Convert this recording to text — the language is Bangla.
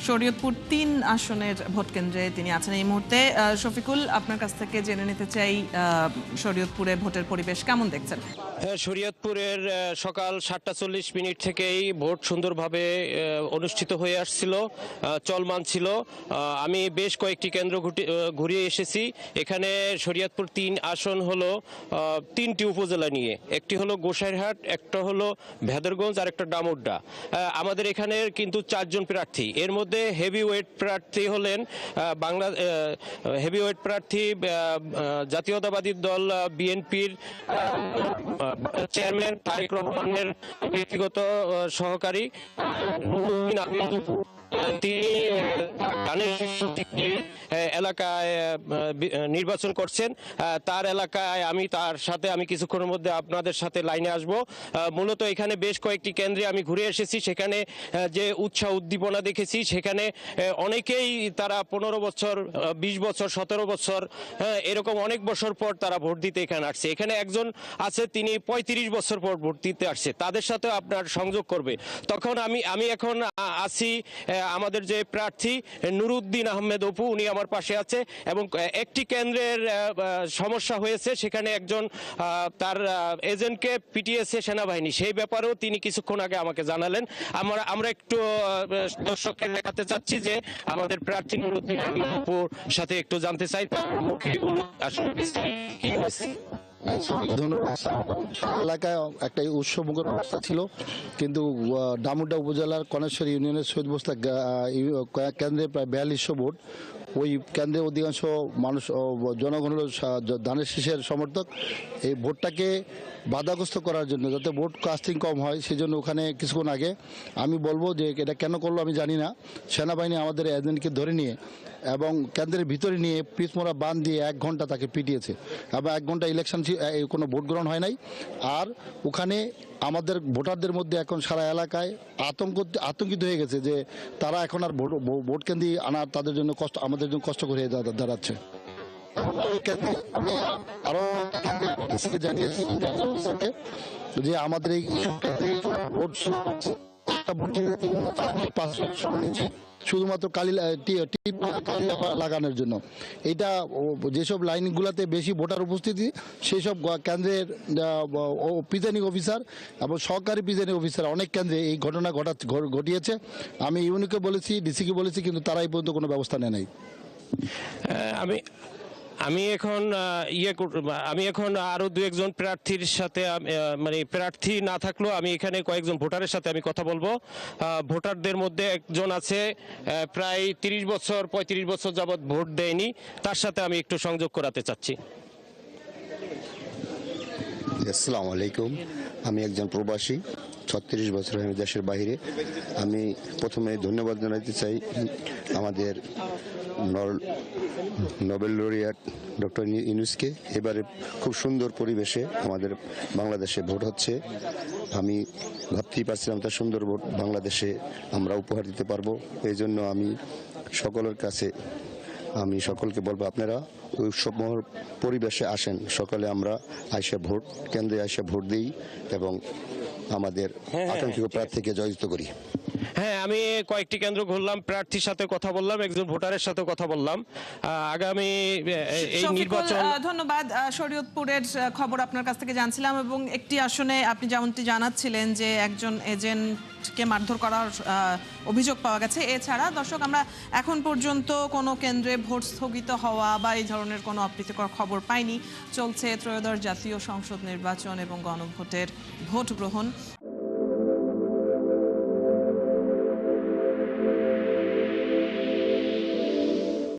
শরীয়তপুর ৩ আসনের ভোট কেন্দ্রে তিনি আছেন এই মুহূর্তে। শফিকুল, আপনার কাছ থেকে জেনে নিতে চাই শরীয়তপুরে ভোটের পরিবেশ কেমন দেখছেন? শরীয়তপুরের সকাল 7:40 থেকেই ভোট সুন্দরভাবে অনুষ্ঠিত হয়ে আসছিল, চলমান ছিল। আমি বেশ কয়েকটি কেন্দ্র ঘুরিয়ে এসেছি। এখানে শরীয়তপুর ৩ আসন হলো 3টি উপজেলা নিয়ে, একটি হলো গোসাইরহাট, একটা হলো ভেদরগঞ্জ আর একটা ডামুড্ডা। আমাদের এখানে কিন্তু 4 জন প্রার্থী, এর মধ্যে হেভিওয়েট প্রার্থী হলেন হেভিওয়েট প্রার্থী জাতীয়তাবাদী দল বিএনপির চেয়ারম্যান তারেক রহমানের ব্যক্তিগত সহকারী তিনি এলাকায় নির্বাচন করছেন। তার এলাকায় আমি কিছুক্ষণের মধ্যে আপনাদের সাথে লাইনে আসব। মূলত এখানে বেশ কয়েকটি কেন্দ্রে আমি ঘুরে এসেছি, সেখানে যে উৎসাহ উদ্দীপনা দেখেছি, সেখানে অনেকেই তারা 15 বছর, 20 বছর, 17 বছর, এরকম অনেক বছর পর তারা ভোট দিতে এখানে আসছে। এখানে একজন আছে, তিনি 35 বছর পর ভোট দিতে আসছে, তাদের সাথে আপনার সংযোগ করবে। তখন আমি এখন আছি, আমাদের যে প্রার্থী নুরুদ্দিন আহমেদ অপু, উনি আমার পাশে আছে এবং একটি কেন্দ্রের সমস্যা হয়েছে, সেখানে একজন তার এজেন্টকে পিটিয়েছে সেনাবাহিনী, সেই ব্যাপারেও তিনি কিছুক্ষণ আগে আমাকে জানালেন। আমরা একটু দর্শককে দেখাতে চাচ্ছি যে আমাদের প্রার্থী নুরুদ্দিন আহমেদ অপুর সাথে একটু জানতে চাই এলাকায় একটা উৎসবমুখর অবস্থা ছিল, কিন্তু ডামুড্ডা উপজেলার কনেশ্বর ইউনিয়নের সৈয়দ মোস্তাক কেন্দ্রে প্রায় 4200 ভোট। ওই কেন্দ্রে অধিকাংশ মানুষ, জনগণ হল ধানের শীষের সমর্থক। এই ভোটটাকে বাধাগ্রস্ত করার জন্য, যাতে ভোট কাস্টিং কম হয়, সেই জন্য ওখানে কিছুক্ষণ আগে আমি বলবো যে এটা কেন করলো আমি জানি না, সেনাবাহিনী আমাদের এজেন্টকে ধরে নিয়ে এবং কেন্দ্রের ভিতরে নিয়ে পিচমোড়া বাঁধ দিয়ে 1 ঘন্টা তাকে পিটিয়েছে এবং 1 ঘন্টা ইলেকশন কোনো ভোট গ্রহণ হয় নাই। আর ওখানে আমাদের ভোটারদের মধ্যে এখন সারা এলাকায় আতঙ্কিত হয়ে গেছে যে তারা এখন আর ভোট কেন্দ্রে আনার তাদের জন্য কষ্ট, আমাদের জন্য কষ্ট করে দাঁড়াচ্ছে। আরো জানিয়েছি যে আমাদের এই শুধুমাত্র টিপ লাগানোর জন্য। এটা যেসব লাইনগুলোতে বেশি ভোটার উপস্থিতি, সেই সব কেন্দ্রের প্রিজাইডিং অফিসার এবং সহকারী প্রিজাইডিং অফিসার অনেক কেন্দ্রে এই ঘটনা ঘটিয়েছে। আমি ইউনিকে বলেছি, ডিসিকে বলেছি, কিন্তু তারা এই পর্যন্ত কোনো ব্যবস্থা নেয় নাই। আমি এখন আরো 2-1 প্রার্থীর সাথে, মানে প্রার্থী না থাকলেও আমি এখানে কয়েকজন ভোটারের সাথে আমি কথা বলবো। ভোটারদের মধ্যে একজন আছে প্রায় 30 বছর 35 বছর যাবৎ ভোট দেয়নি, তার সাথে আমি একটু সংযোগ করাতে চাচ্ছি। আসসালামু আলাইকুম, আমি একজন প্রবাসী, 36 বছর আমি দেশের বাইরে। আমি প্রথমে ধন্যবাদ জানাতে চাই আমাদের নোবেল লরিয়েট ডক্টর ইউনূসকে। এবারে খুব সুন্দর পরিবেশে আমাদের বাংলাদেশে ভোট হচ্ছে। আমি ভাবতেই পারছিলাম তার সুন্দর ভোট বাংলাদেশে আমরা উপহার দিতে পারবো। এই জন্য আমি সকলকে বলবো, আপনারা উৎসবমুখর পরিবেশে আসেন, সকালে আমরা ভোট কেন্দ্রে এসে ভোট দিই এবং আমাদের আকাঙ্ক্ষিত প্রার্থীকে জয়যুক্ত করি। হ্যাঁ, আমি কয়েকটি কেন্দ্র ঘুরলাম, প্রার্থীর সাথে কথা বললাম, একজন ভোটারের সাথে কথা বললাম। আগামী এই নির্বাচন। ধন্যবাদ। শরীয়তপুরের খবর আপনার কাছ থেকে জানছিলাম এবং একটি আসনে আপনি যেমনটি জানাচ্ছিলেন যে একজন এজেন্টকে মারধর করার অভিযোগ পাওয়া গেছে। এছাড়া দর্শক, আমরা এখন পর্যন্ত কোনো কেন্দ্রে ভোট স্থগিত হওয়া বা এই ধরনের কোনো অপ্রীতিকর খবর পাইনি। চলছে ত্রয়োদশ জাতীয় সংসদ নির্বাচন এবং গণভোটের ভোট গ্রহণ।